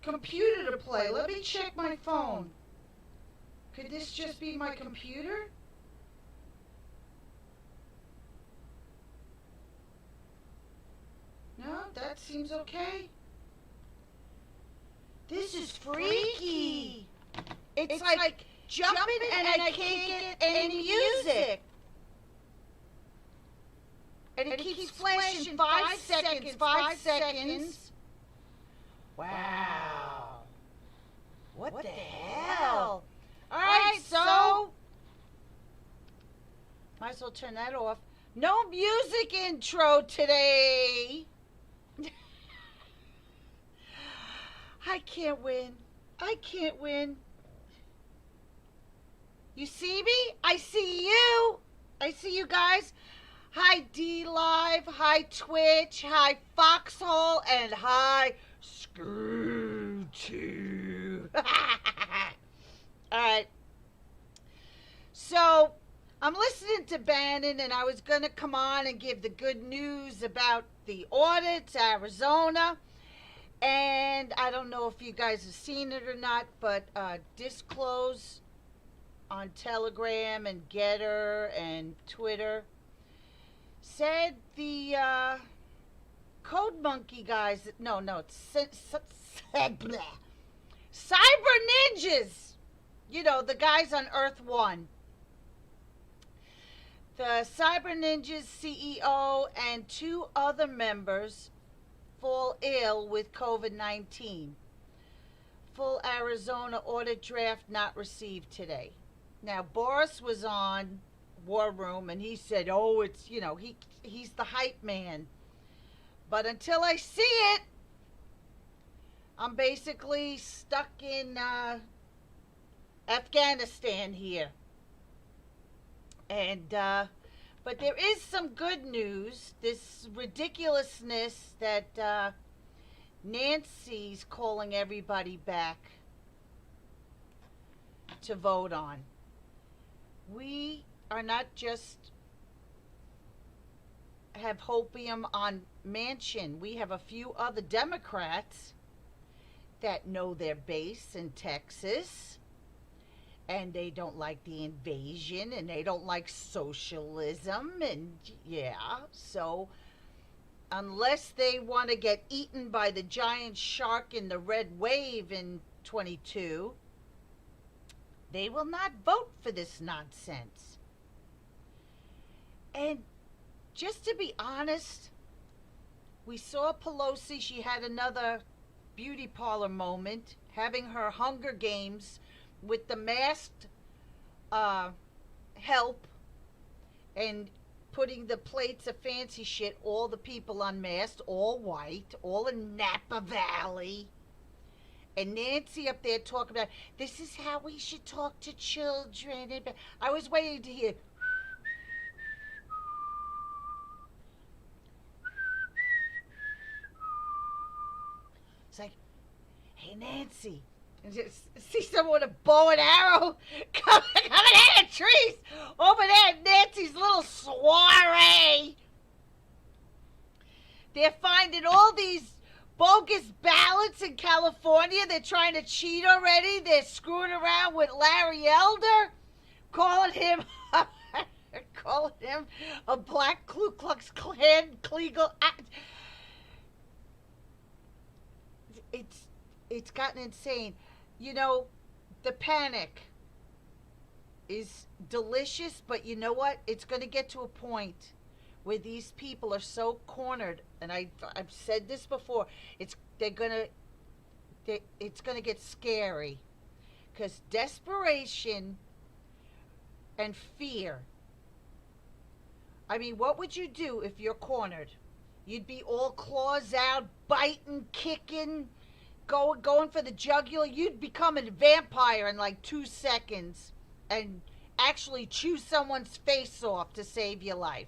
computer to play. Let me check my phone. Could this just be my computer? No, that seems okay. This is freaky. It's like jumping and I can't get any music. And it keeps flashing 5 seconds, 5 seconds. Wow. What the hell? Alright, so might as well turn that off. No music intro today. I can't win. I can't win. You see me? I see you. I see you guys. Hi D Live, hi Twitch, hi Foxhole, and hi Scooty. Alright. So, I'm listening to Bannon, and I was going to come on and give the good news about the audits, Arizona. And I don't know if you guys have seen it or not, but Disclose on Telegram and Getter and Twitter said the Code Monkey guys, it's Cyber Ninjas, the guys on Earth One. The Cyber Ninjas CEO and 2 other members fall ill with COVID-19. Full Arizona audit draft not received today. Now, Boris was on War Room, and he said, it's, he's the hype man. But until I see it, I'm basically stuck in Afghanistan here. And, but there is some good news. This ridiculousness that Nancy's calling everybody back to vote on. We are not just have hopium on Manchin. We have a few other Democrats that know their base in Texas, and they don't like the invasion, and they don't like socialism, and so unless they want to get eaten by the giant shark in the red wave in 22, they will not vote for this nonsense. And just to be honest, we saw Pelosi. She had another beauty parlor moment, having her Hunger Games with the masked help and putting the plates of fancy shit, all the people unmasked, all white, all in Napa Valley. And Nancy up there talking about, this is how we should talk to children. I was waiting to hear. It's like, hey, Nancy. And just see someone with a bow and arrow coming out of the trees over there at Nancy's little soiree. They're finding all these bogus ballots in California. They're trying to cheat already. They're screwing around with Larry Elder, calling him a black Ku Klux Klan legal. It's gotten insane. The panic is delicious, but you know what? It's going to get to a point where these people are so cornered, and I've said this before. It's going to get scary, because desperation and fear. I mean, what would you do if you're cornered? You'd be all claws out, biting, kicking, going for the jugular. You'd become a vampire in like 2 seconds and actually chew someone's face off to save your life.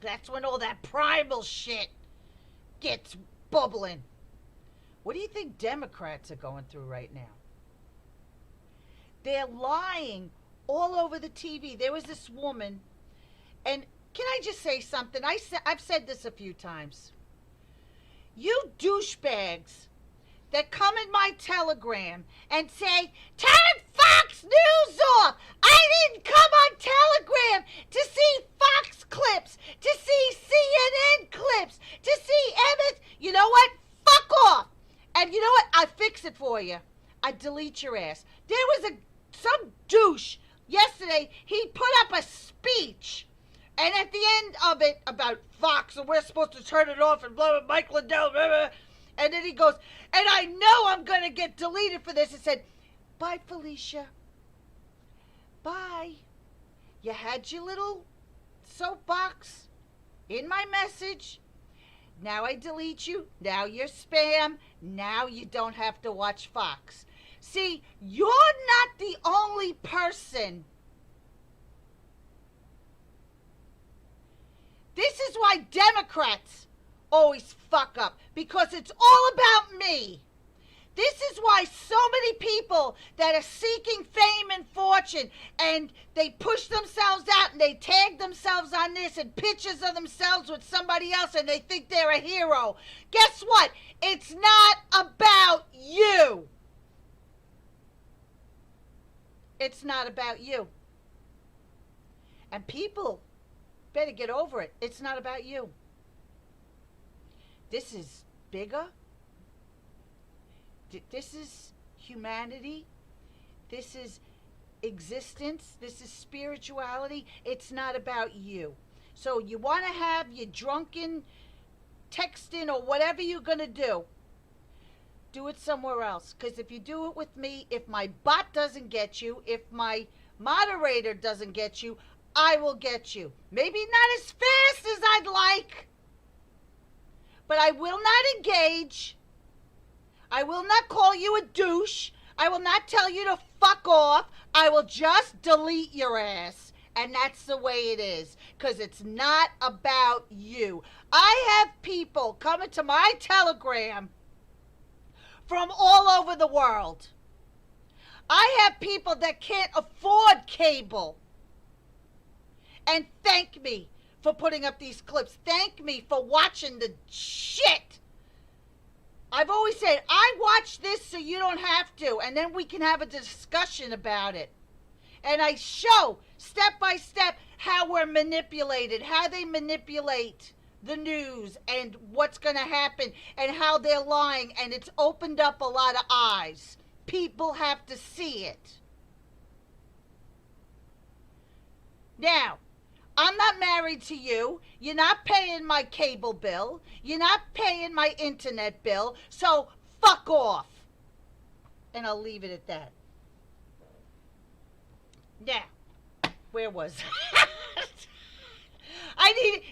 That's when all that primal shit gets bubbling. What do you think Democrats are going through right now? They're lying all over the TV. There was this woman, and can I just say something? I've said this a few times. You douchebags that come in my Telegram and say, turn Fox News off. I didn't come on Telegram to see Fox clips, to see CNN clips, to see MS. You know what? Fuck off. And you know what? I fix it for you. I delete your ass. There was some douche yesterday. He put up a speech. And at the end of it, about Fox, and we're supposed to turn it off, and blah, blah, Mike Lindell, blah, blah. And then he goes, and I know I'm going to get deleted for this. He said, bye, Felicia. Bye. You had your little soapbox in my message. Now I delete you. Now you're spam. Now you don't have to watch Fox. See, you're not the only person. This is why Democrats always fuck up, because it's all about me. This is why so many people that are seeking fame and fortune, and they push themselves out and they tag themselves on this and pictures of themselves with somebody else, and they think they're a hero. Guess what? It's not about you. It's not about you. And people better get over it. It's not about you. This is bigger. This is humanity. This is existence. This is spirituality. It's not about you. So you want to have your drunken texting or whatever you're going to do it somewhere else. Because if you do it with me, if my bot doesn't get you, if my moderator doesn't get you, I will get you. Maybe not as fast as I'd like, but I will not engage. I will not call you a douche. I will not tell you to fuck off. I will just delete your ass. And that's the way it is. Because it's not about you. I have people coming to my Telegram from all over the world. I have people that can't afford cable. And thank me for putting up these clips. Thank me for watching the shit. I've always said, I watch this so you don't have to, and then we can have a discussion about it. And I show step by step how we're manipulated, how they manipulate the news and what's going to happen and how they're lying. And it's opened up a lot of eyes. People have to see it. Now, I'm not married to you. You're not paying my cable bill. You're not paying my internet bill. So fuck off. And I'll leave it at that. Now, where was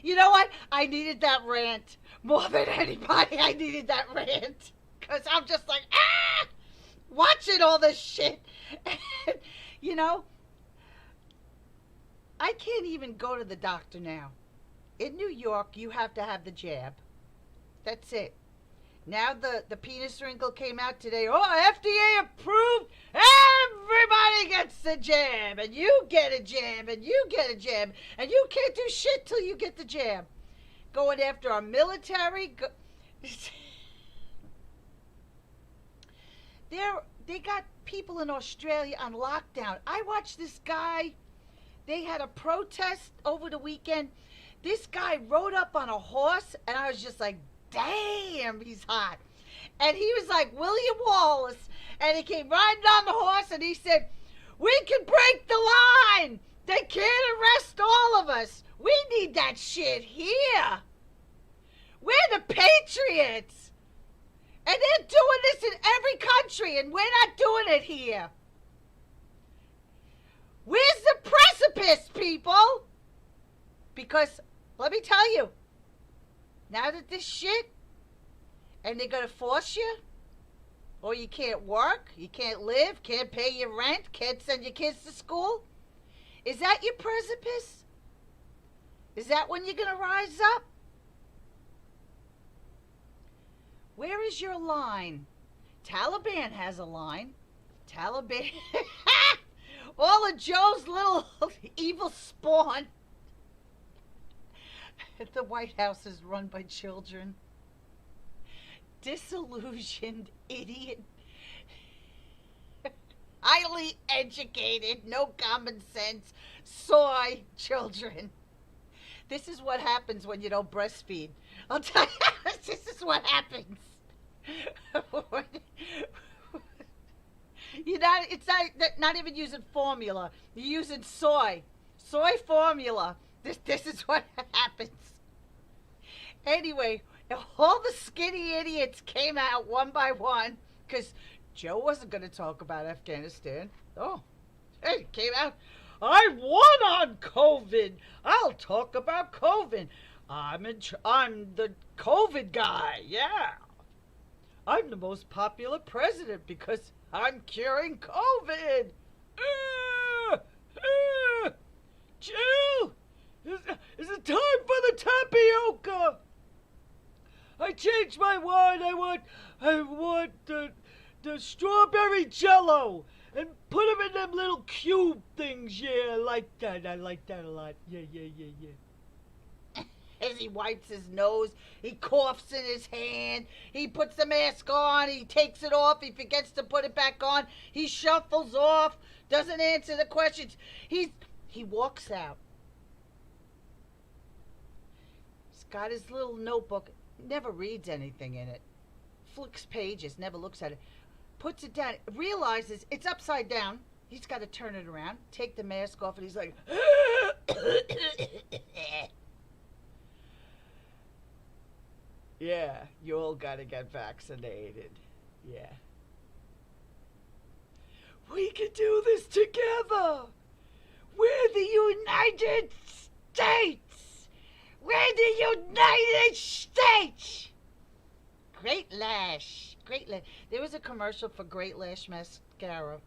you know what? I needed that rant more than anybody. I needed that rant. Because I'm just like, watching all this shit. And, you know, I can't even go to the doctor now. In New York, you have to have the jab. That's it. Now the penis wrinkle came out today. Oh, FDA approved. Everybody gets the jab. And you get a jab. And you get a jab. And you can't do shit till you get the jab. Going after our military. They got people in Australia on lockdown. I watched this guy. They had a protest over the weekend. This guy rode up on a horse, and I was just like, damn, he's hot. And he was like William Wallace, and he came riding on the horse, and he said, we can break the line. They can't arrest all of us. We need that shit here. We're the patriots. And they're doing this in every country, and we're not doing it here. Where's the precipice, people? Because, let me tell you, now that this shit, and they're going to force you, or you can't work, you can't live, can't pay your rent, can't send your kids to school, is that your precipice? Is that when you're going to rise up? Where is your line? Taliban has a line. Taliban... All of Joe's little evil spawn. The White House is run by children. disillusioned idiot, highly educated, no common sense, soy children. This is what happens when you don't breastfeed. I'll tell you, this is what happens. It's not even using formula. You're using soy formula. This is what happens. Anyway, all the skinny idiots came out one by one because Joe wasn't going to talk about Afghanistan. Oh, hey, came out. I won on COVID. I'll talk about COVID. I'm the COVID guy. Yeah. I'm the most popular president because I'm curing COVID. Jill, is it time for the tapioca? I changed my wine. I want the strawberry jello and put them in them little cube things. Yeah, I like that. I like that a lot. Yeah. As he wipes his nose, he coughs in his hand, he puts the mask on, he takes it off, he forgets to put it back on, he shuffles off, doesn't answer the questions. He walks out. He's got his little notebook, never reads anything in it, flicks pages, never looks at it, puts it down, realizes it's upside down. He's got to turn it around, take the mask off, and he's like, yeah, you all gotta get vaccinated. Yeah. We can do this together. We're the United States. We're the United States. Great Lash. There was a commercial for Great Lash mascara.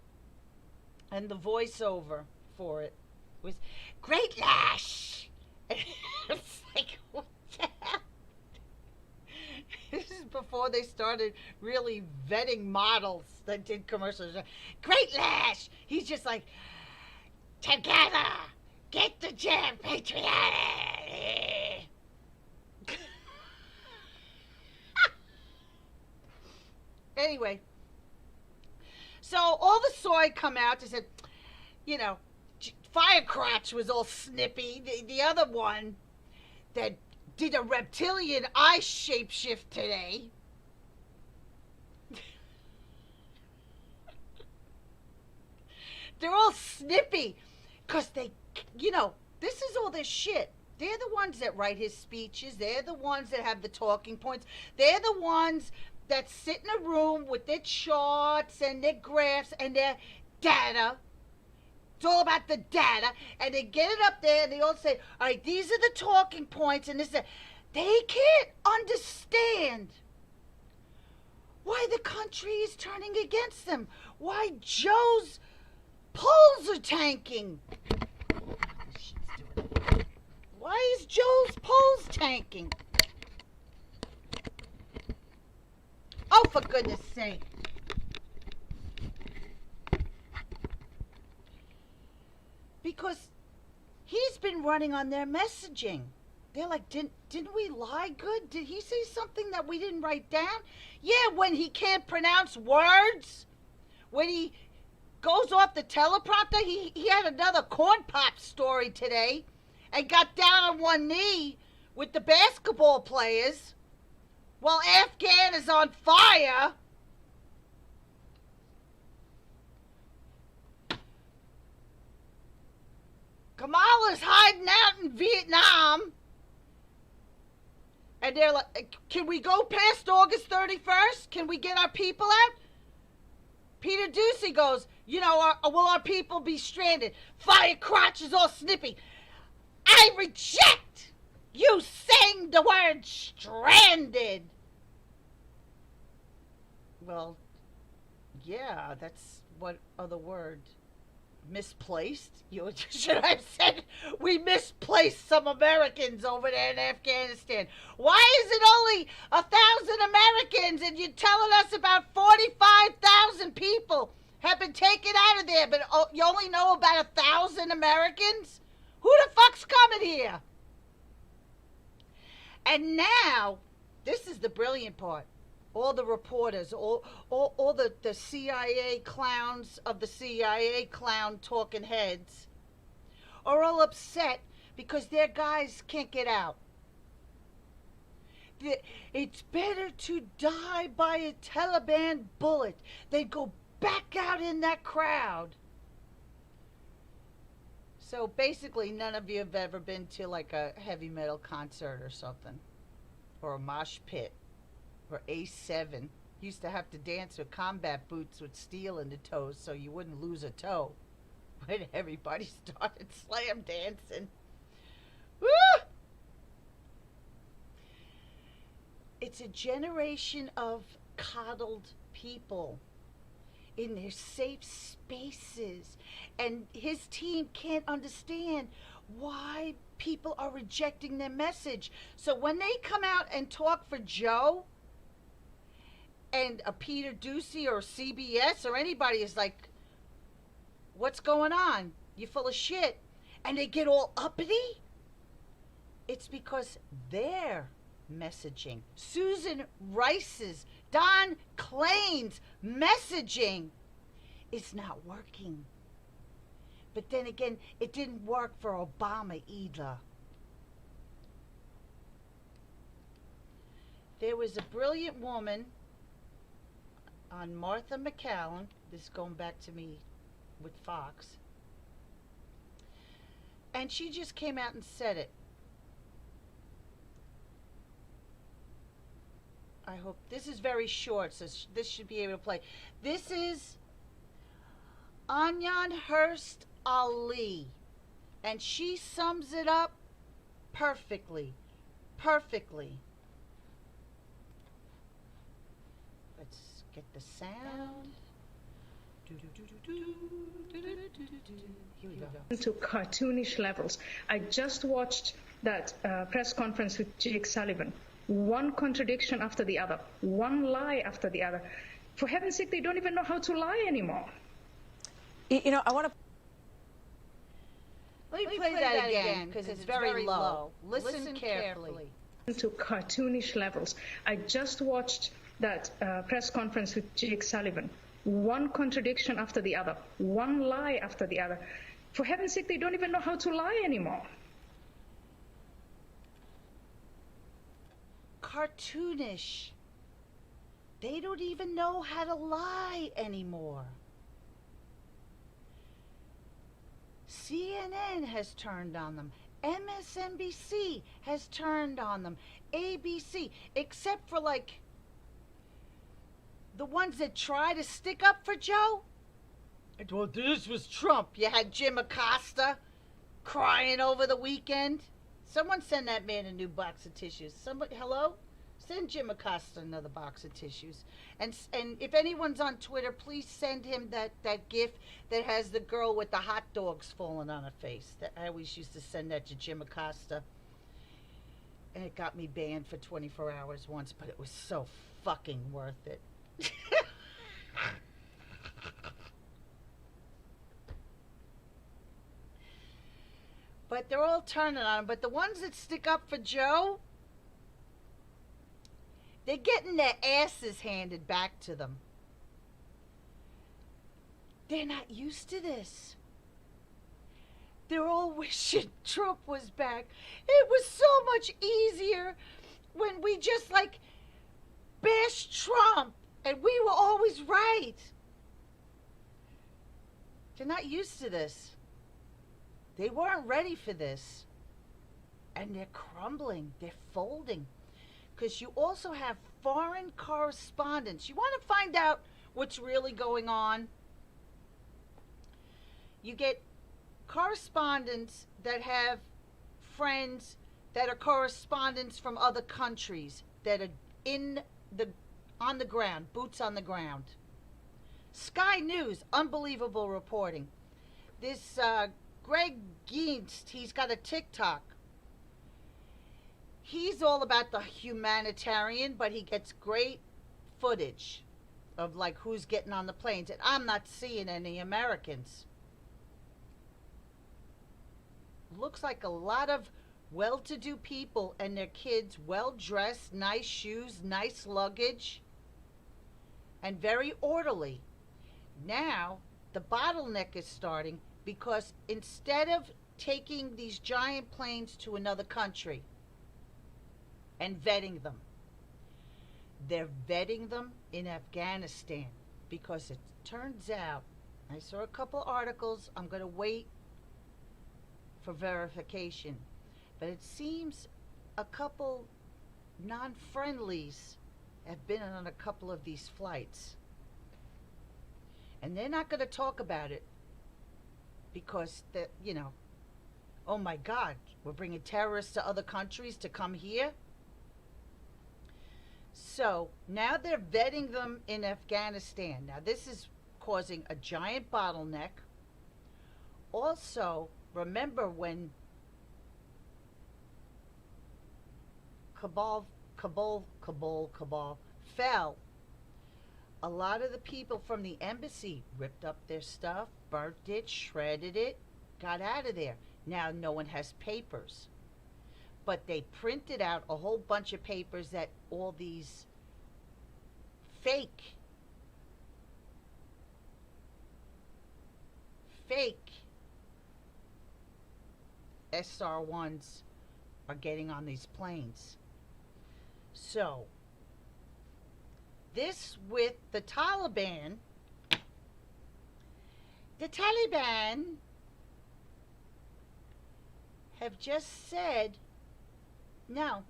And the voiceover for it was, Great Lash. It's like, what the hell? This is before they started really vetting models that did commercials. Great Lash! He's just like, together, get the jam, patriotic! Anyway, so all the soy come out. They said, Firecrotch was all snippy. The other one that did a reptilian eye shapeshift today. They're all snippy because this is all this shit. They're the ones that write his speeches. They're the ones that have the talking points. They're the ones that sit in a room with their charts and their graphs and their data. It's all about the data, and they get it up there, and they all say, all right, these are the talking points, and this. They can't understand why the country is turning against them, why Joe's polls are tanking. Why is Joe's polls tanking? Oh, for goodness sake. Because he's been running on their messaging. They're like, didn't we lie good? Did he say something that we didn't write down? Yeah, when he can't pronounce words. When he goes off the teleprompter. He had another corn pop story today and got down on one knee with the basketball players while Afghan is on fire. Kamala's hiding out in Vietnam. And they're like, can we go past August 31st? Can we get our people out? Peter Ducey goes, will our people be stranded? Firecrotch is all snippy. I reject you saying the word stranded. Well, yeah, that's what other word? Misplaced? You should have said we misplaced some Americans over there in Afghanistan. Why is it only 1,000 Americans and you're telling us about 45,000 people have been taken out of there, but you only know about 1,000 Americans? Who the fuck's coming here? And now, this is the brilliant part. All the reporters, all the CIA clowns of the CIA clown talking heads are all upset because their guys can't get out. It's better to die by a Taliban bullet than go back out in that crowd. So basically, none of you have ever been to like a heavy metal concert or something, or a mosh pit, or A7. Used to have to dance with combat boots with steel in the toes so you wouldn't lose a toe. But everybody started slam dancing. Woo! It's a generation of coddled people in their safe spaces. And his team can't understand why people are rejecting their message. So when they come out and talk for Joe and a Peter Ducey or CBS or anybody is like, what's going on? You full of shit. And they get all uppity. It's because they're messaging. Susan Rice's, Don Klain's messaging is not working. But then again, it didn't work for Obama either. There was a brilliant woman on Martha McCallum, this is going back to me with Fox, and she just came out and said it. I hope this is very short, so this should be able to play. This is Anyan Hurst Ali, and she sums it up perfectly. Perfectly. Let's get the sound. Here we go. To cartoonish levels. I just watched that press conference with Jake Sullivan. One contradiction after the other, one lie after the other. For heaven's sake, they don't even know how to lie anymore. You know, I want to... Let me play that again, because it's very low. Listen carefully. To cartoonish levels. I just watched that press conference with Jake Sullivan. One contradiction after the other, one lie after the other. For heaven's sake, they don't even know how to lie anymore. Cartoonish. They don't even know how to lie anymore. CNN has turned on them. MSNBC has turned on them. ABC, except for like the ones that try to stick up for Joe. Well, this was Trump. You had Jim Acosta crying over the weekend. Someone send that man a new box of tissues. Somebody, hello? Send Jim Acosta another box of tissues. And if anyone's on Twitter, please send him that gif that has the girl with the hot dogs falling on her face. I always used to send that to Jim Acosta. And it got me banned for 24 hours once, but it was so fucking worth it. But they're all turning on him. But the ones that stick up for Joe, they're getting their asses handed back to them. They're not used to this. They're all wishing Trump was back. It was so much easier when we just like bashed Trump and we were always right. They're not used to this. They weren't ready for this. And they're crumbling. They're folding. Because you also have foreign correspondents. You want to find out what's really going on? You get correspondents that have friends that are correspondents from other countries that are on the ground, boots on the ground. Sky News, unbelievable reporting. This Greg Geinst, he's got a TikTok. He's all about the humanitarian, but he gets great footage of like who's getting on the planes. And I'm not seeing any Americans. Looks like a lot of well-to-do people and their kids, well-dressed, nice shoes, nice luggage. and very orderly. Now, the bottleneck is starting because instead of taking these giant planes to another country and vetting them, they're vetting them in Afghanistan, because it turns out, I saw a couple articles, I'm going to wait for verification, but it seems a couple non-friendlies have been on a couple of these flights. And they're not going to talk about it because, oh my God, we're bringing terrorists to other countries to come here. So now they're vetting them in Afghanistan. Now this is causing a giant bottleneck. Also, remember when Kabul fell, a lot of the people from the embassy ripped up their stuff, burnt it, shredded it, got out of there. Now no one has papers. But they printed out a whole bunch of papers that all these fake SR-1s are getting on these planes. So, this with the Taliban have just said, no,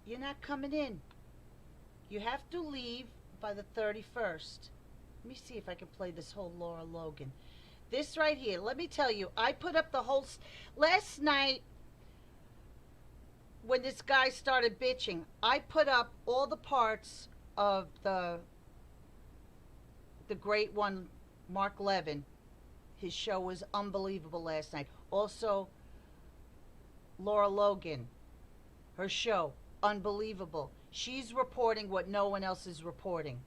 you're not coming in. You have to leave by the 31st. Let me see if I can play this whole Laura Logan. This right here, let me tell you, I put up the whole... Last night, when this guy started bitching, I put up all the parts of the great one, Mark Levin. His show was unbelievable last night. Also, Laura Logan, her show, unbelievable. She's reporting what no one else is reporting.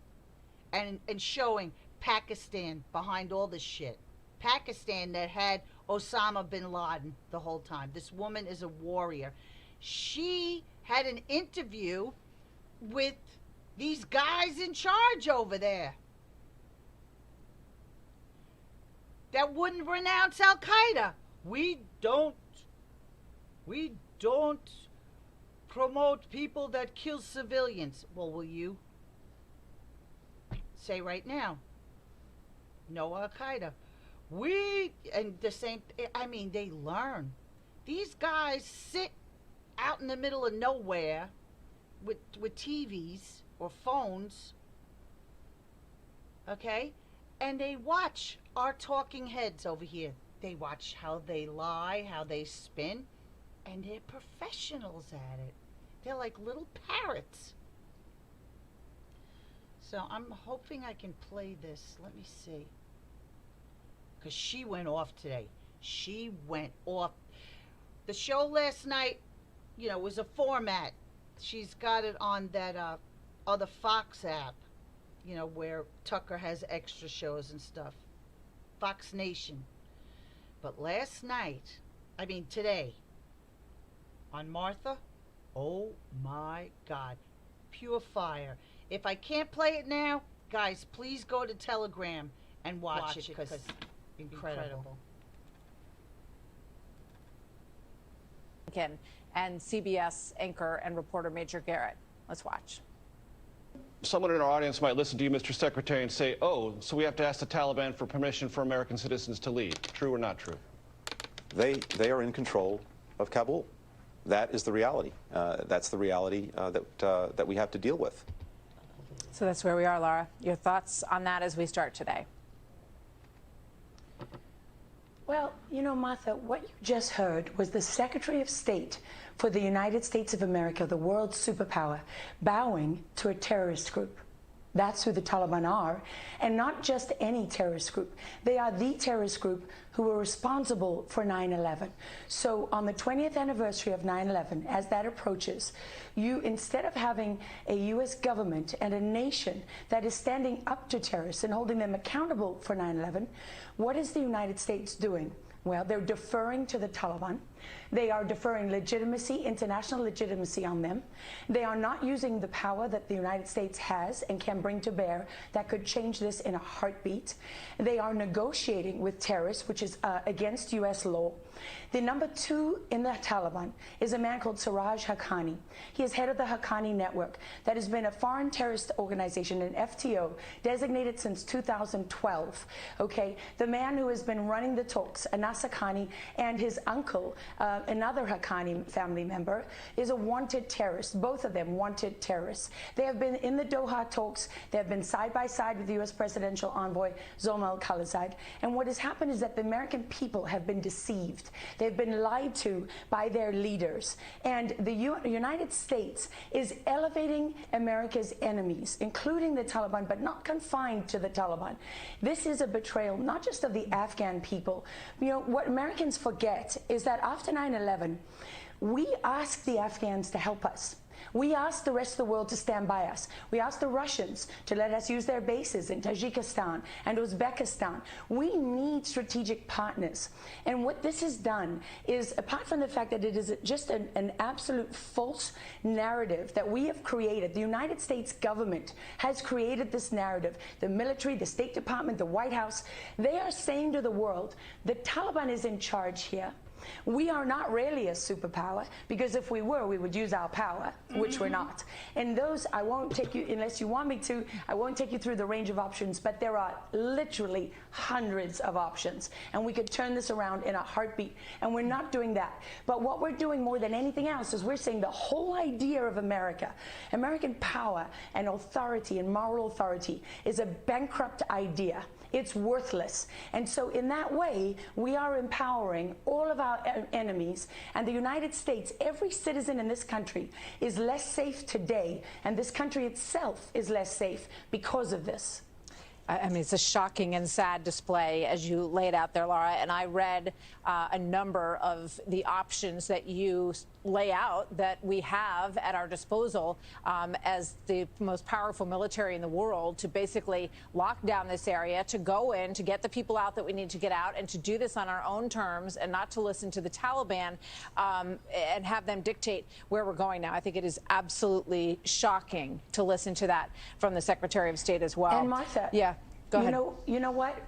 And showing Pakistan behind all this shit. Pakistan that had Osama bin Laden the whole time. This woman is a warrior. She had an interview with these guys in charge over there that wouldn't renounce Al-Qaeda. We don't promote people that kill civilians. Well, will you say right now, no Al-Qaeda? And the same, I mean, they learn. These guys sit out in the middle of nowhere with TVs or phones, okay? And they watch our talking heads over here. They watch how they lie, how they spin, and they're professionals at it. They're like little parrots. So I'm hoping I can play this. Let me see. Because she went off today. She went off. The show last night, was a format. She's got it on that other Fox app, where Tucker has extra shows and stuff. Fox Nation. But today, on Martha, oh my God, pure fire. If I can't play it now, guys, please go to Telegram and watch it, because incredible. And CBS anchor and reporter Major Garrett. Let's watch. Someone in our audience might listen to you, Mr. Secretary, and say, oh, so we have to ask the Taliban for permission for American citizens to leave. True or not true? They are in control of Kabul. That is the reality. That's the reality that we have to deal with. So that's where we are, Laura. Your thoughts on that as we start today? Well, Martha, what you just heard was the Secretary of State for the United States of America, the world's superpower, bowing to a terrorist group. That's who the Taliban are, and not just any terrorist group. They are the terrorist group who were responsible for 9/11. So on the 20th anniversary of 9/11, as that approaches, you, instead of having a U.S. government and a nation that is standing up to terrorists and holding them accountable for 9/11, what is the United States doing? Well, they're deferring to the Taliban. They are deferring legitimacy, international legitimacy on them. They are not using the power that the United States has and can bring to bear that could change this in a heartbeat. They are negotiating with terrorists, which is against U.S. law. The number 2 in the Taliban is a man called Siraj Haqqani. He is head of the Haqqani network that has been a foreign terrorist organization, an FTO, designated since 2012. Okay, the man who has been running the talks, Anas Haqqani, and his uncle, another Haqqani family member, is a wanted terrorist. Both of them wanted terrorists. They have been in the Doha talks. They have been side by side with the U.S. presidential envoy Zalmay al-Khalilzad. And what has happened is that the American people have been deceived. They've been lied to by their leaders. And the United States is elevating America's enemies, including the Taliban, but not confined to the Taliban. This is a betrayal, not just of the Afghan people. You know, what Americans forget is that after 9/11, we asked the Afghans to help us. We asked the rest of the world to stand by us. We asked the Russians to let us use their bases in Tajikistan and Uzbekistan. We need strategic partners. And what this has done is, apart from the fact that it is just an absolute false narrative that we have created, the United States government has created this narrative. The military, the State Department, the White House, they are saying to the world, the Taliban is in charge here. We are not really a superpower, because if we were, we would use our power, which we're not. And those, I won't take you, unless you want me to, I won't take you through the range of options, but there are literally hundreds of options. And we could turn this around in a heartbeat. And we're not doing that. But what we're doing more than anything else is we're saying the whole idea of America, American power and authority and moral authority, is a bankrupt idea. It's worthless. And so in that way, we are empowering all of our enemies. And the United States, every citizen in this country is less safe today. And this country itself is less safe because of this. I mean, it's a shocking and sad display, as you laid out there, Laura. And I read a number of the options that you lay out that we have at our disposal as the most powerful military in the world to basically lock down this area, to go in, to get the people out that we need to get out, and to do this on our own terms and not to listen to the Taliban and have them dictate where we're going now. I think it is absolutely shocking to listen to that from the Secretary of State as well. And Martha, yeah, go ahead. You know what?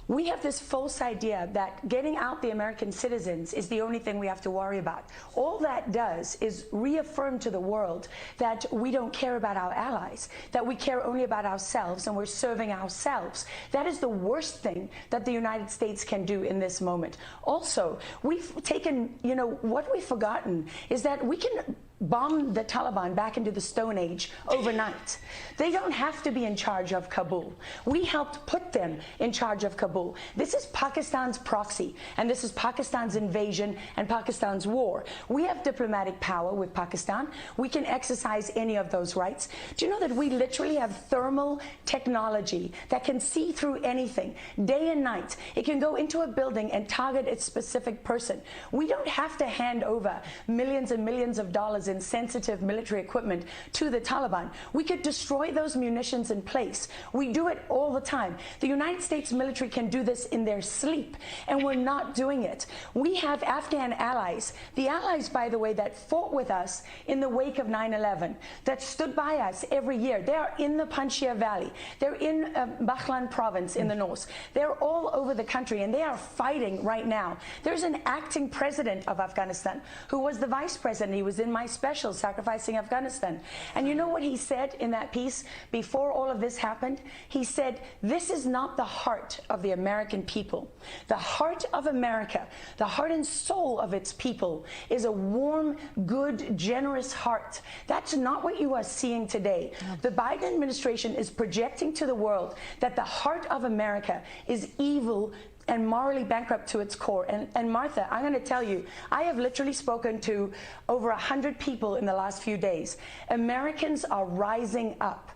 We have this false idea that getting out the American citizens is the only thing we have to worry about. All that does is reaffirm to the world that we don't care about our allies, that we care only about ourselves and we're serving ourselves. That is the worst thing that the United States can do in this moment. Also, we've taken, you know, what we've forgotten is that we can bomb the Taliban back into the Stone Age overnight. They don't have to be in charge of Kabul. We helped put them in charge of Kabul. This is Pakistan's proxy, and this is Pakistan's invasion and Pakistan's war. We have diplomatic power with Pakistan. We can exercise any of those rights. Do you know that we literally have thermal technology that can see through anything, day and night? It can go into a building and target a specific person. We don't have to hand over millions and millions of dollars in sensitive military equipment to the Taliban. We could destroy those munitions in place. We do it all the time. The United States military can do this in their sleep, and we're not doing it. We have Afghan allies, the allies, by the way, that fought with us in the wake of 9/11, that stood by us every year. They are in the Panjshir Valley. They're in Bagram province in the north. They're all over the country, and they are fighting right now. There's an acting president of Afghanistan who was the vice president. He was in my special, Sacrificing Afghanistan. And you know what he said in that piece before all of this happened? He said, this is not the heart of the American people. The heart of America, the heart and soul of its people, is a warm, good, generous heart. That's not what you are seeing today. The Biden administration is projecting to the world that the heart of America is evil and morally bankrupt to its core. And Martha, I'm going to tell you, I have literally spoken to over 100 people in the last few days. Americans are rising up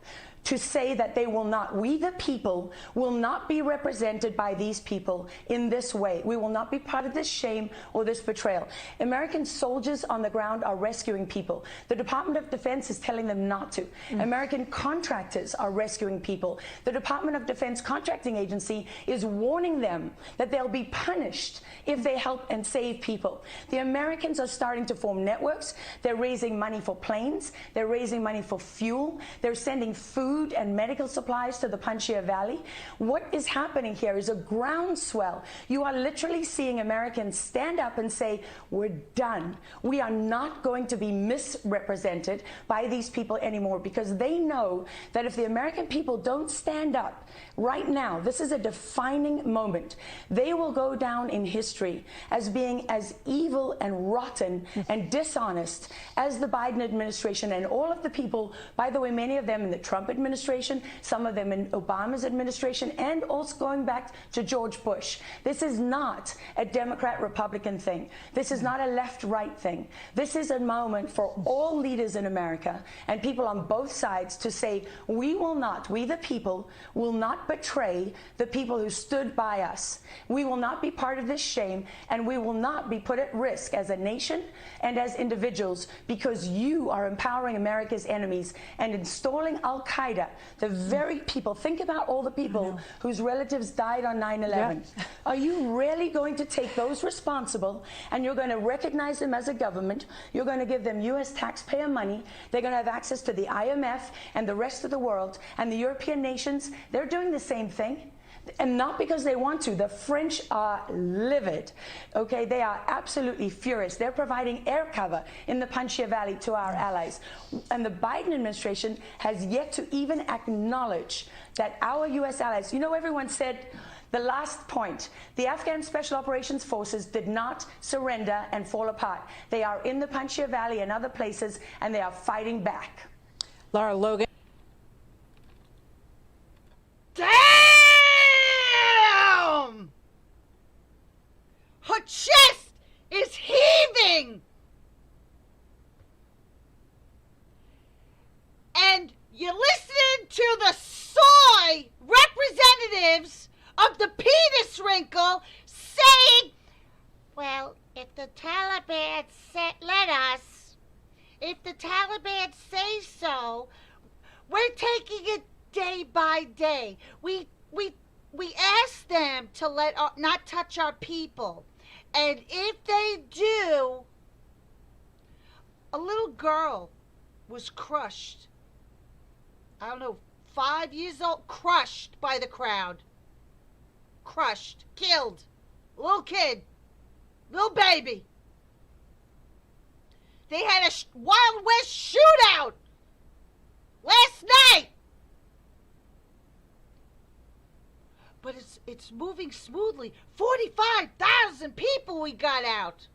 to say that they will not, we the people, will not be represented by these people in this way. We will not be part of this shame or this betrayal. American soldiers on the ground are rescuing people. The Department of Defense is telling them not to. American contractors are rescuing people. The Department of Defense Contracting Agency is warning them that they'll be punished if they help and save people. The Americans are starting to form networks. They're raising money for planes. They're raising money for fuel. They're sending food and medical supplies to the Panjshir Valley. What is happening here is a groundswell. You are literally seeing Americans stand up and say, we're done. We are not going to be misrepresented by these people anymore, because they know that if the American people don't stand up right now, this is a defining moment. They will go down in history as being as evil and rotten and dishonest as the Biden administration and all of the people, by the way, many of them in the Trump administration, some of them in Obama's administration, and also going back to George Bush. This is not a Democrat-Republican thing. This is not a left-right thing. This is a moment for all leaders in America and people on both sides to say, we will not, we the people, will not betray the people who stood by us. We will not be part of this shame, and we will not be put at risk as a nation and as individuals because you are empowering America's enemies and installing Al-Qaeda, the very people. Think about all the people whose relatives died on 9/11. Yeah. Are you really going to take those responsible and you're going to recognize them as a government? You're going to give them U.S. taxpayer money. They're going to have access to the IMF and the rest of the world, and the European nations, they're doing the same thing. And not because they want to. The French are livid. Okay, they are absolutely furious. They're providing air cover in the Panjshir Valley to our allies. And the Biden administration has yet to even acknowledge that our U.S. allies, you know, everyone said the last point, the Afghan Special Operations Forces did not surrender and fall apart. They are in the Panjshir Valley and other places, and they are fighting back. Laura, Logan. Damn! Her chest is heaving! And you're listening to the soy representatives of the penis wrinkle saying, well, if the Taliban let us, if the Taliban say so, we're taking it day by day. We ask them to not touch our people. And if they do, a little girl was crushed. I don't know, 5 years old, crushed by the crowd. Crushed, killed. Little kid, little baby. They had a Wild West shootout last night. But it's moving smoothly. 45,000 people we got out.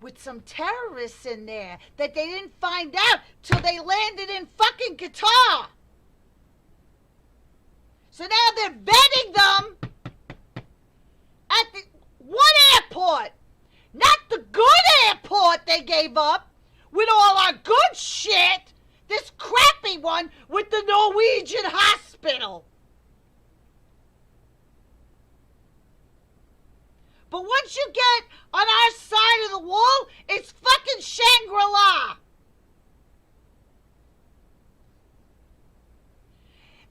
With some terrorists in there that they didn't find out till they landed in fucking Qatar. So now they're vetting them at the one airport. Not the good airport they gave up with all our good shit. This crappy one with the Norwegian hospital. But once you get on our side of the wall, it's fucking Shangri-La.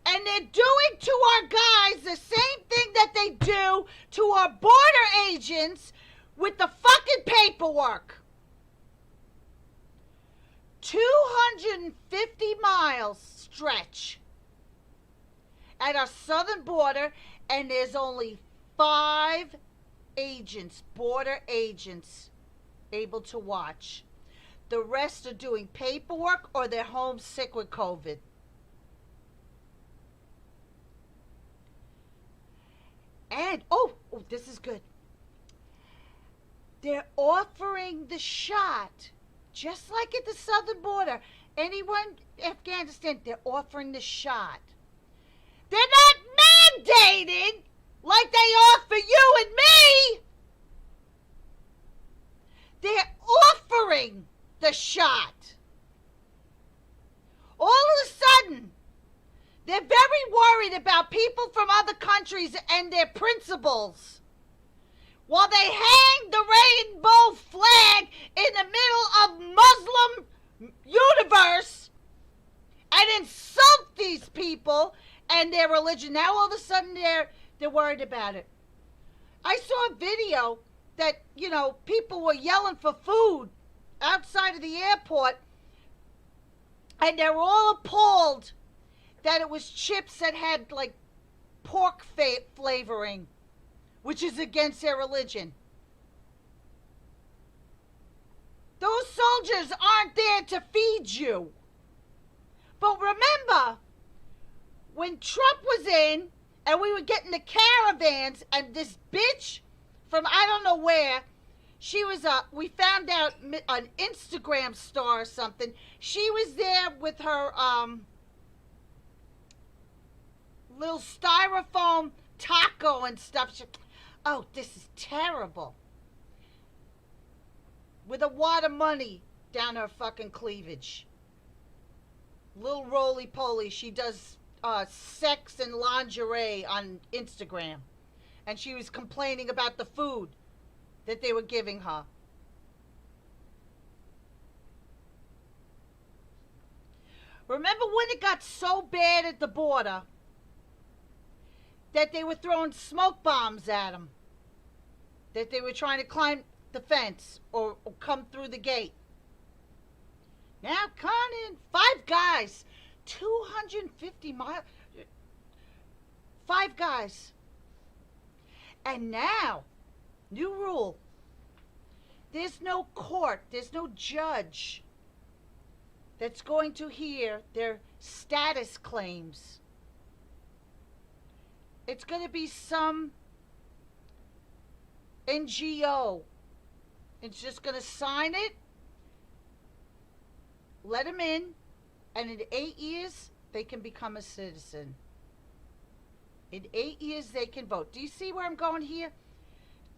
And they're doing to our guys the same thing that they do to our border agents with the fucking paperwork. 250 miles stretch at our southern border, and there's only 5 agents, border agents, able to watch. The rest are doing paperwork or they're homesick with COVID. And, oh, this is good. They're offering the shot, just like at the southern border. Anyone, Afghanistan, they're offering the shot. They're not mandated like they offer you and me. They're offering the shot. All of a sudden, about people from other countries and their principles, while they hang the rainbow flag in the middle of Muslim universe and insult these people and their religion. Now all of a sudden they're worried about it. I saw a video that, people were yelling for food outside of the airport, and they're all appalled that it was chips that had like pork flavoring, which is against their religion. Those soldiers aren't there to feed you. But remember, when Trump was in and we were getting the caravans, and this bitch from I don't know where, she was we found out an Instagram star or something. She was there with her little styrofoam taco and stuff. Oh, this is terrible. With a wad of money down her fucking cleavage. Little roly-poly. She does sex and lingerie on Instagram. And she was complaining about the food that they were giving her. Remember when it got so bad at the border that they were throwing smoke bombs at them? That they were trying to climb the fence or come through the gate? Now, come in. 5 guys. 250 miles. 5 guys. And now, new rule. There's no court. There's no judge that's going to hear their status claims. It's going to be some NGO. It's just going to sign it, let them in, and in 8 years, they can become a citizen. In 8 years, they can vote. Do you see where I'm going here?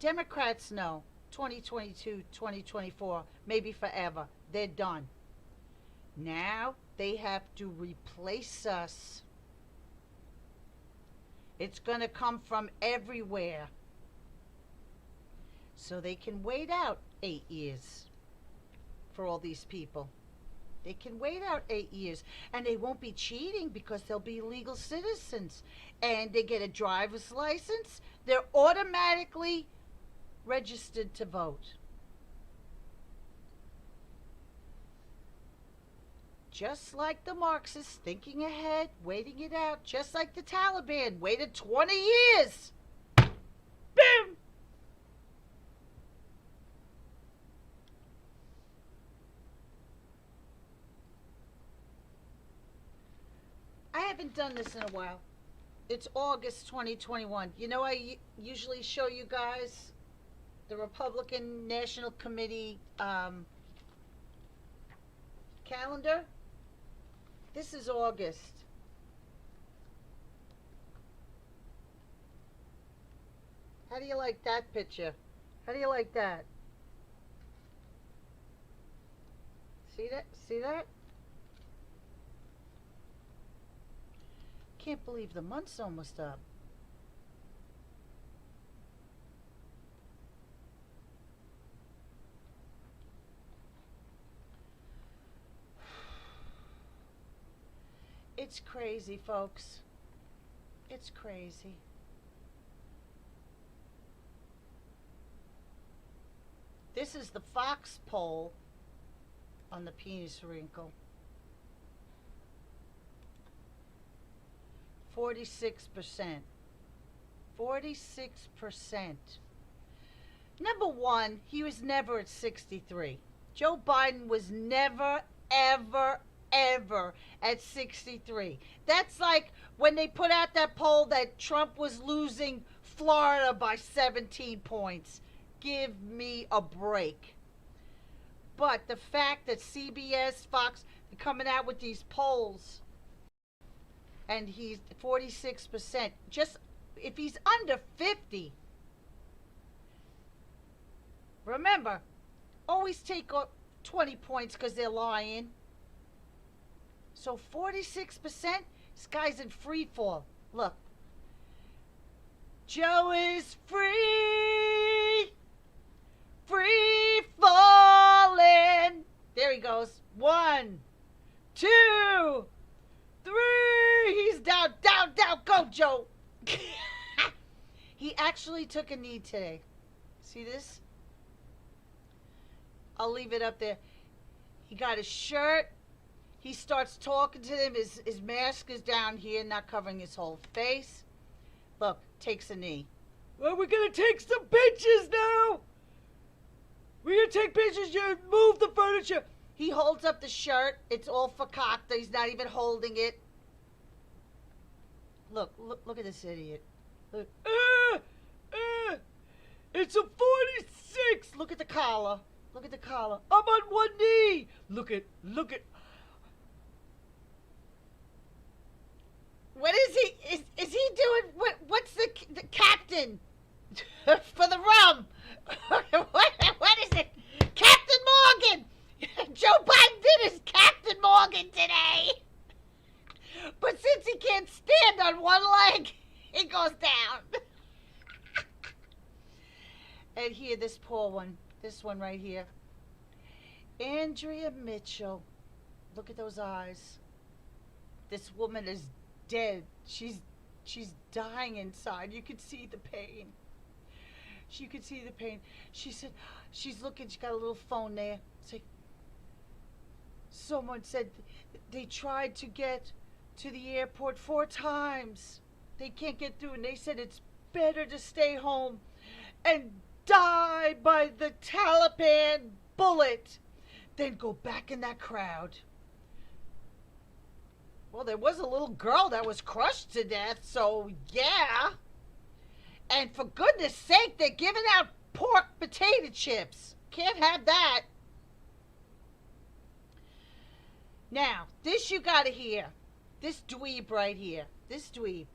Democrats know 2022, 2024, maybe forever. They're done. Now they have to replace us. It's going to come from everywhere. So they can wait out 8 years for all these people. They can wait out 8 years. And they won't be cheating because they'll be legal citizens. And they get a driver's license. They're automatically registered to vote. Just like the Marxists, thinking ahead, waiting it out. Just like the Taliban, waited 20 years. Boom! I haven't done this in a while. It's August 2021. You know, I usually show you guys the Republican National Committee calendar. This is August. How do you like that picture? How do you like that? See that? See that? Can't believe the month's almost up. It's crazy, folks. It's crazy. This is the Fox poll on the penis wrinkle. 46%. 46%. Number one, he was never at 63. Joe Biden was never, ever, ever at 63. That's like when they put out that poll that Trump was losing Florida by 17 points. Give me a break. But the fact that CBS, Fox, are coming out with these polls, and he's 46%. Just if he's under 50, remember, always take 20 points because they're lying. So 46%, this guy's in free fall. Look. Joe is free. Free falling. There he goes. 1, 2, 3. He's down, down, down. Go, Joe. He actually took a knee today. See this? I'll leave it up there. He got his shirt. He starts talking to them. His mask is down here, not covering his whole face. Look, takes a knee. Well, we're going to take some pictures now. We're going to take pictures. You move the furniture. He holds up the shirt. It's all fakakta. He's not even holding it. Look at this idiot. Look. It's a 46. Look at the collar. Look at the collar. I'm on one knee. Look at. What is he? Is he doing? What's the captain for the rum? What is it? Captain Morgan. Joe Biden did his Captain Morgan today. But since he can't stand on one leg, he goes down. And here, this poor one. This one right here. Andrea Mitchell. Look at those eyes. This woman is dead. She's dying inside. You could see the pain. She could see the pain. She said, she's looking, she got a little phone there. It's like, someone said they tried to get to the airport 4 times. They can't get through, and they said it's better to stay home and die by the Taliban bullet than go back in that crowd. Well, there was a little girl that was crushed to death, so yeah. And for goodness sake, they're giving out pork potato chips. Can't have that. Now, this you gotta hear. This dweeb right here. This dweeb.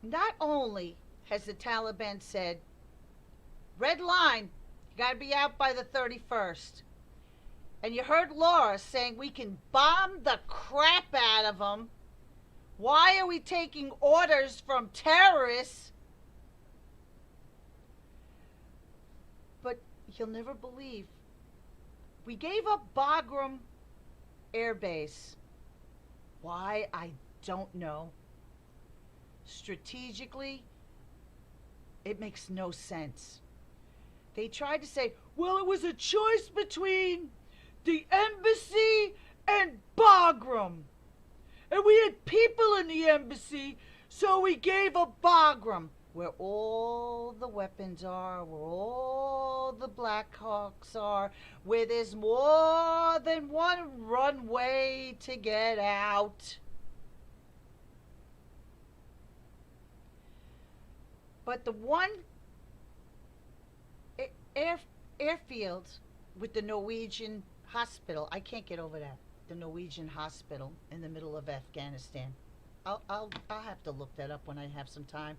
Not only has the Taliban said, red line, you gotta be out by the 31st. And you heard Laura saying we can bomb the crap out of them. Why are we taking orders from terrorists? But you'll never believe. We gave up Bagram Air Base. Why? I don't know. Strategically, it makes no sense. They tried to say, well, it was a choice between the embassy and Bagram. And we had people in the embassy, so we gave up Bagram, where all the weapons are, where all the Black Hawks are, where there's more than one runway to get out. But the one airfield with the Norwegian hospital, I can't get over that. The Norwegian hospital in the middle of Afghanistan. I'll have to look that up when I have some time.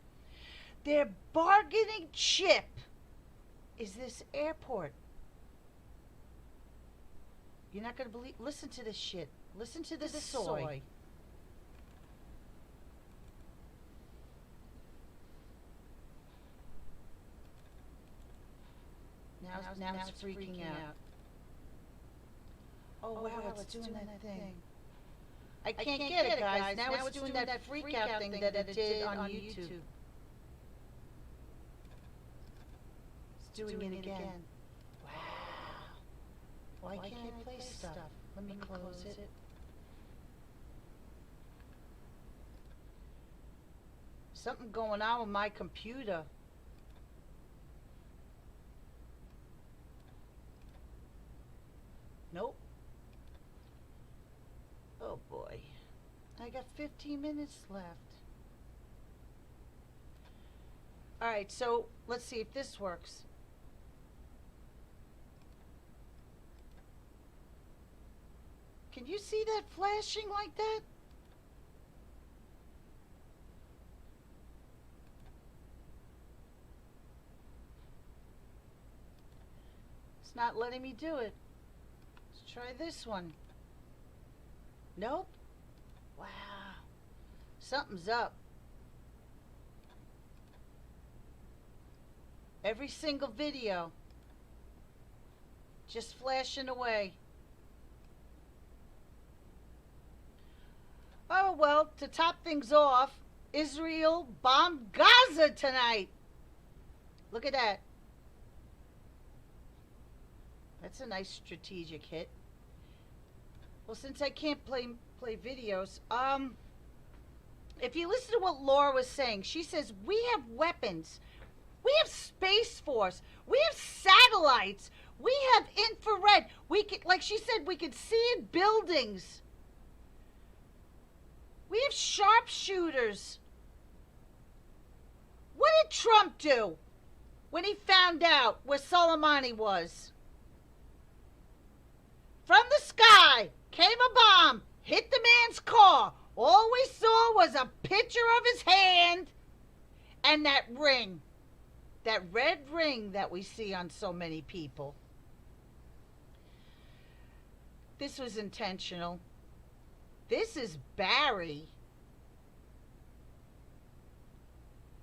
Their bargaining chip is this airport. You're not going to believe. Listen to this shit. Listen to this soy. Now it's freaking out. Oh, wow, it's doing that thing. I can't get it, guys. Now it's doing that freak out thing that it did on YouTube. It's doing it again. Wow. Why can't I play stuff? Let me close it. Something going on with my computer. Nope. Oh boy. I got 15 minutes left. Alright, so let's see if this works. Can you see that flashing like that? It's not letting me do it. Let's try this one. Nope. Wow. Something's up. Every single video just flashing away. Oh, well, to top things off, Israel bombed Gaza tonight. Look at that. That's a nice strategic hit. Well, since I can't play videos, if you listen to what Laura was saying, she says, we have weapons. We have Space Force. We have satellites. We have infrared. We can, like she said, we can see in buildings. We have sharpshooters. What did Trump do when he found out where Soleimani was? From the sky came a bomb, hit the man's car. All we saw was a picture of his hand and that ring. That red ring that we see on so many people. This was intentional. This is Barry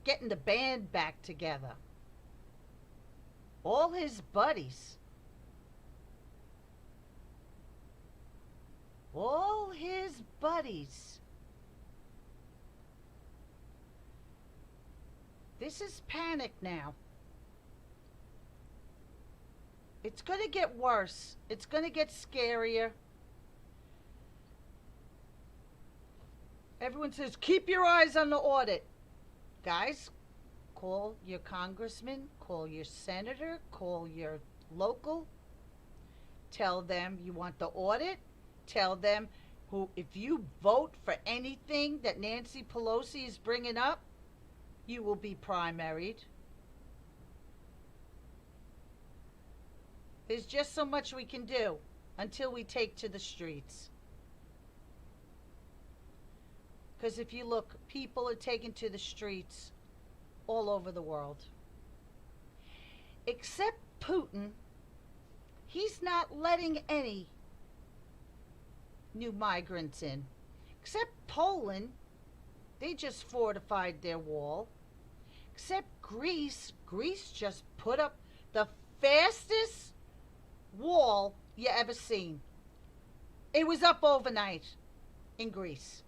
getting the band back together. All his buddies. All his buddies. This is panic now. It's going to get worse. It's going to get scarier. Everyone says, keep your eyes on the audit. Guys, call your congressman, call your senator, call your local. Tell them you want the audit. Tell them if you vote for anything that Nancy Pelosi is bringing up, you will be primaried. There's just so much we can do until we take to the streets. Because if you look, people are taking to the streets all over the world. Except Putin, he's not letting any new migrants in. Except Poland, they just fortified their wall. Except Greece just put up the fastest wall you ever seen. It was up overnight in Greece.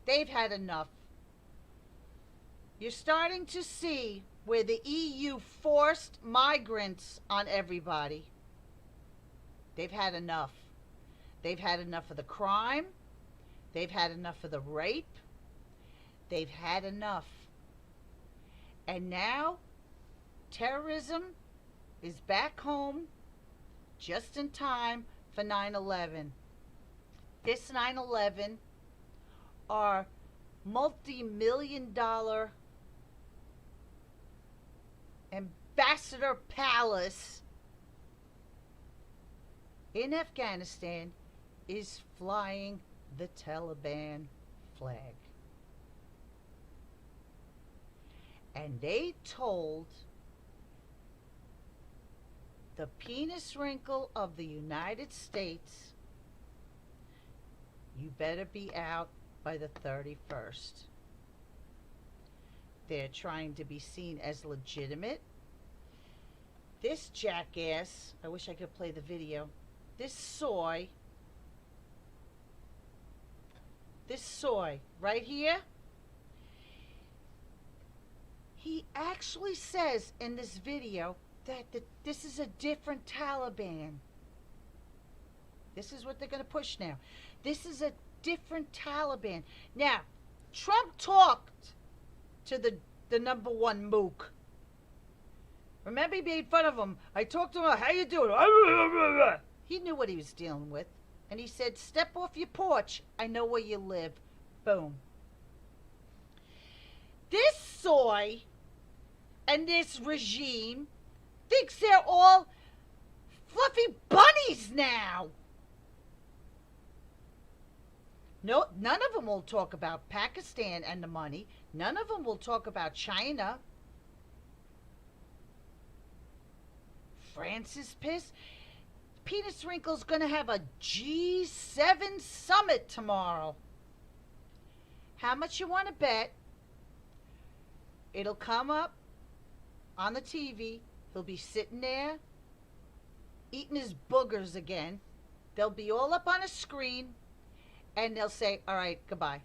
They've had enough. You're starting to see where the EU forced migrants on everybody. They've had enough. They've had enough of the crime. They've had enough of the rape. They've had enough. And now, terrorism is back home just in time for 9/11. This 9/11, our multi-million-dollar ambassador palace in Afghanistan is flying the Taliban flag. And they told the penis wrinkle of the United States, you better be out by the 31st. They're trying to be seen as legitimate. This jackass, I wish I could play the video, this soy right here, he actually says in this video that this is a different Taliban. This is what they're going to push now. This is a different Taliban. Now, Trump talked to the number one mook. Remember, he made fun of him. I talked to him, how you doing? He knew what he was dealing with. And he said, step off your porch. I know where you live. Boom. This soy and this regime thinks they're all fluffy bunnies now. No, none of them will talk about Pakistan and the money. None of them will talk about China. France is pissed. Penis Wrinkle's going to have a G7 summit tomorrow. how much you want to bet. It'll come up on the TV. He'll be sitting there eating his boogers again. They'll be all up on a screen, and they'll say, all right, goodbye.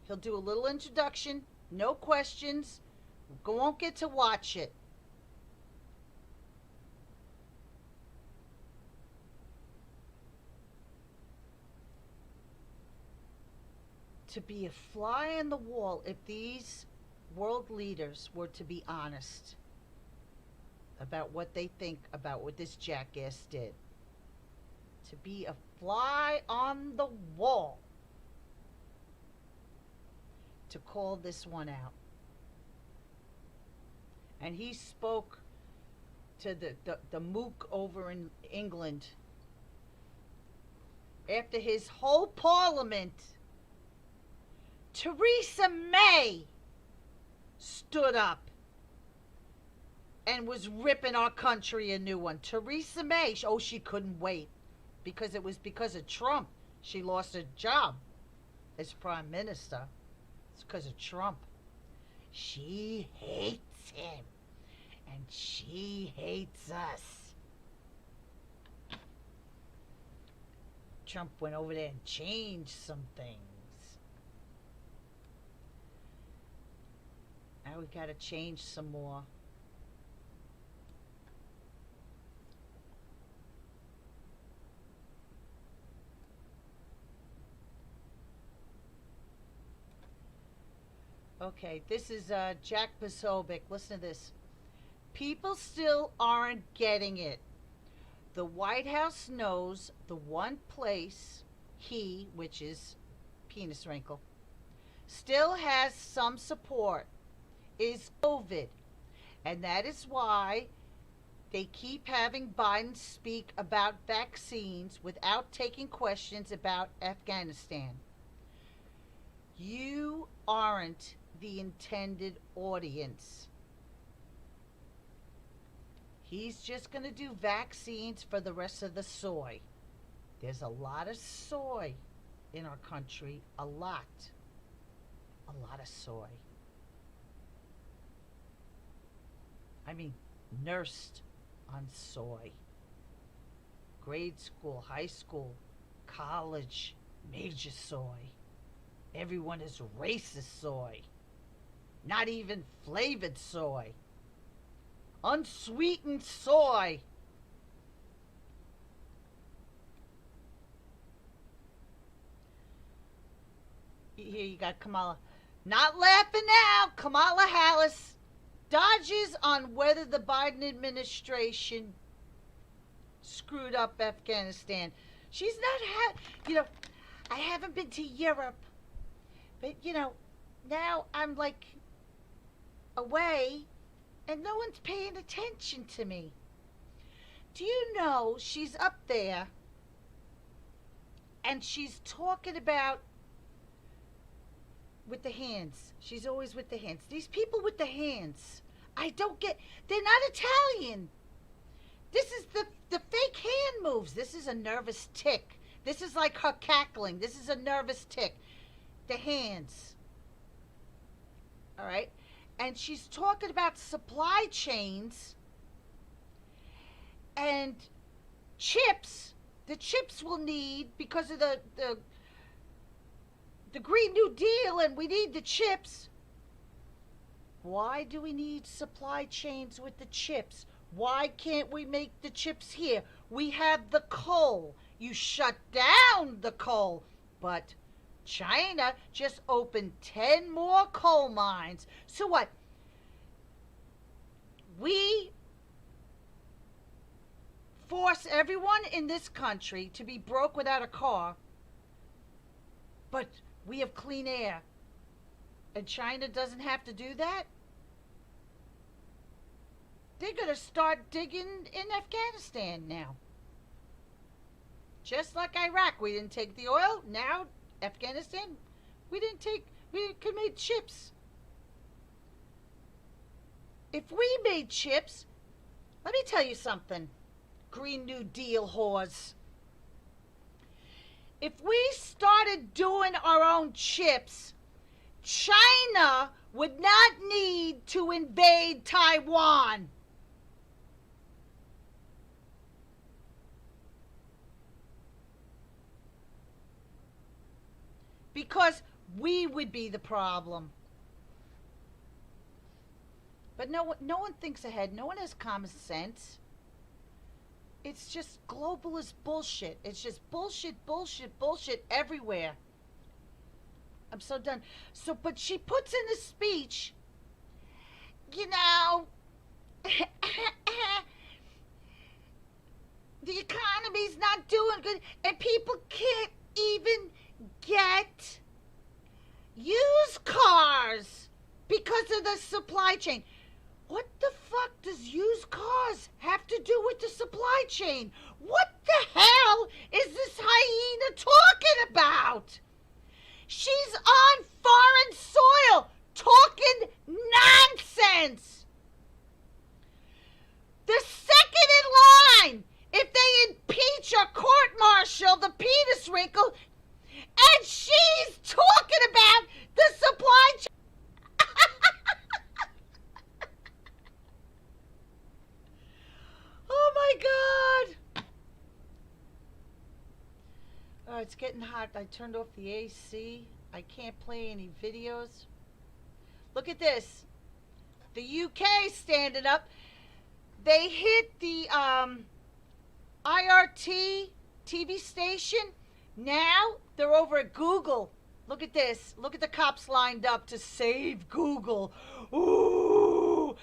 He'll do a little introduction, no questions. Won't get to watch it. To be a fly on the wall, if these world leaders were to be honest about what they think about what this jackass did, to be a fly on the wall to call this one out. And he spoke to the mook over in England after his whole parliament. Theresa May stood up and was ripping our country a new one. Theresa May, oh, she couldn't wait because it was because of Trump she lost her job as prime minister. It's because of Trump. She hates him, and she hates us. Trump went over there and changed some things. Now we got to change some more. Okay, this is Jack Posobiec. Listen to this. People still aren't getting it. The White House knows the one place he, which is penis wrinkle, still has some support is COVID. And that is why they keep having Biden speak about vaccines without taking questions about Afghanistan. You aren't the intended audience. He's just going to do vaccines for the rest of the soy. There's a lot of soy in our country. A lot. A lot of soy. I mean, nursed on soy. Grade school, high school, college, major soy. Everyone is racist soy. Not even flavored soy. Unsweetened soy. Here you got Kamala. Not laughing now. Kamala Harris dodges on whether the Biden administration screwed up Afghanistan. She's not, I haven't been to Europe, but, now I'm like away and no one's paying attention to me. Do you know she's up there and she's talking about with the hands. She's always with the hands. These people with the hands, I don't get, they're not Italian. This is the fake hand moves. This is a nervous tick. This is like her cackling. This is a nervous tick. The hands. All right? And she's talking about supply chains and chips. The chips we'll need because of the Green New Deal, and we need the chips. Why do we need supply chains with the chips? Why can't we make the chips here? We have the coal. You shut down the coal. But China just opened 10 more coal mines. So what? We force everyone in this country to be broke without a car, but we have clean air. And China doesn't have to do that? They're going to start digging in Afghanistan now. Just like Iraq, we didn't take the oil. Now, Afghanistan, we could make chips. If we made chips, let me tell you something, Green New Deal whores. If we started doing our own chips, China would not need to invade Taiwan. Because we would be the problem. But no one thinks ahead. No one has common sense. It's just globalist bullshit. It's just bullshit, bullshit, bullshit everywhere. I'm so done. So, but she puts in the speech, you know, the economy's not doing good, and people can't even get used cars because of the supply chain. What the fuck does used cars have to do with the supply chain? What the hell is this hyena talking about? She's on foreign soil talking nonsense. The second in line, if they impeach or court-martial the penis wrinkle, and she's talking about the supply chain. Oh my God. Oh, it's getting hot. I turned off the AC. I can't play any videos. Look at this. The UK standing up. They hit the IRT TV station. Now they're over at Google. Look at this. Look at the cops lined up to save Google. Ooh,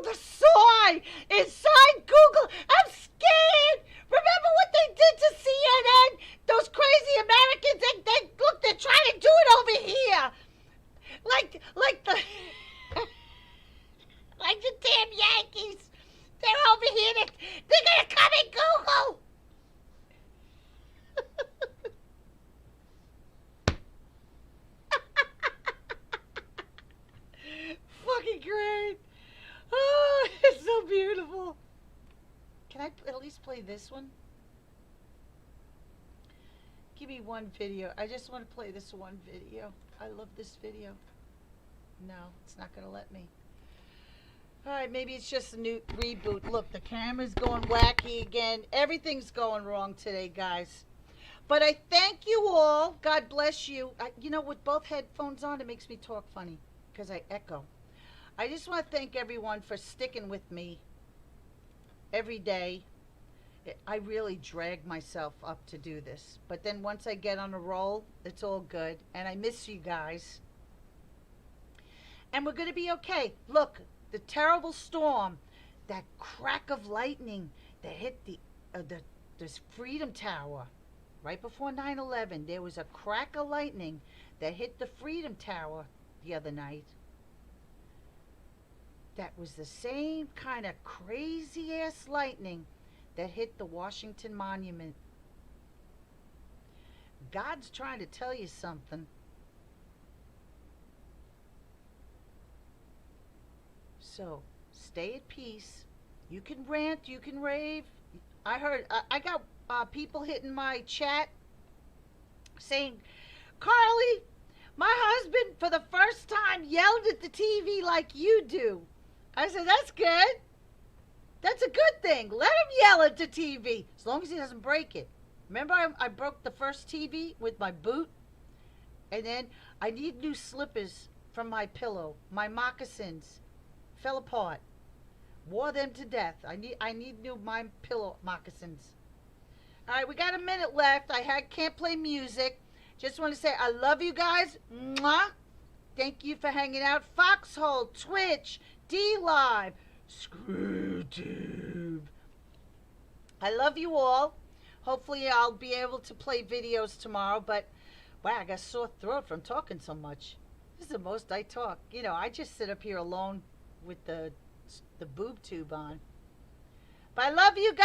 the sign inside Google. I'm scared. Remember what they did to CNN? Those crazy Americans. Look, they're trying to do it over here. Like the like the damn Yankees. They're over here. They're gonna come in Google. Fucking great. Oh, it's so beautiful. Can I at least play this one? Give me one video. I just want to play this one video. I love this video. No, it's not going to let me. All right, maybe it's just a new reboot. Look, the camera's going wacky again. Everything's going wrong today, guys. But I thank you all. God bless you. You know, with both headphones on, it makes me talk funny because I echo. I just want to thank everyone for sticking with me every day. I really drag myself up to do this. But then once I get on a roll, it's all good. And I miss you guys. And we're going to be okay. Look, the terrible storm, that crack of lightning that hit this Freedom Tower right before 9/11. There was a crack of lightning that hit the Freedom Tower the other night. That was the same kind of crazy-ass lightning that hit the Washington Monument. God's trying to tell you something. So, stay at peace. You can rant, you can rave. I heard, I got people hitting my chat saying, Carly, my husband for the first time yelled at the TV like you do. I said, that's good. That's a good thing. Let him yell at the TV, as long as he doesn't break it. Remember I broke the first TV with my boot? And then I need new slippers from my pillow. My moccasins fell apart. Wore them to death. I need new my pillow moccasins. All right, we got a minute left. Can't play music. Just want to say I love you guys. Mwah. Thank you for hanging out. Foxhole, Twitch, D-Live, ScrewTube. I love you all. Hopefully I'll be able to play videos tomorrow, but wow, I got a sore throat from talking so much. This is the most I talk. You know, I just sit up here alone with the boob tube on. But I love you guys.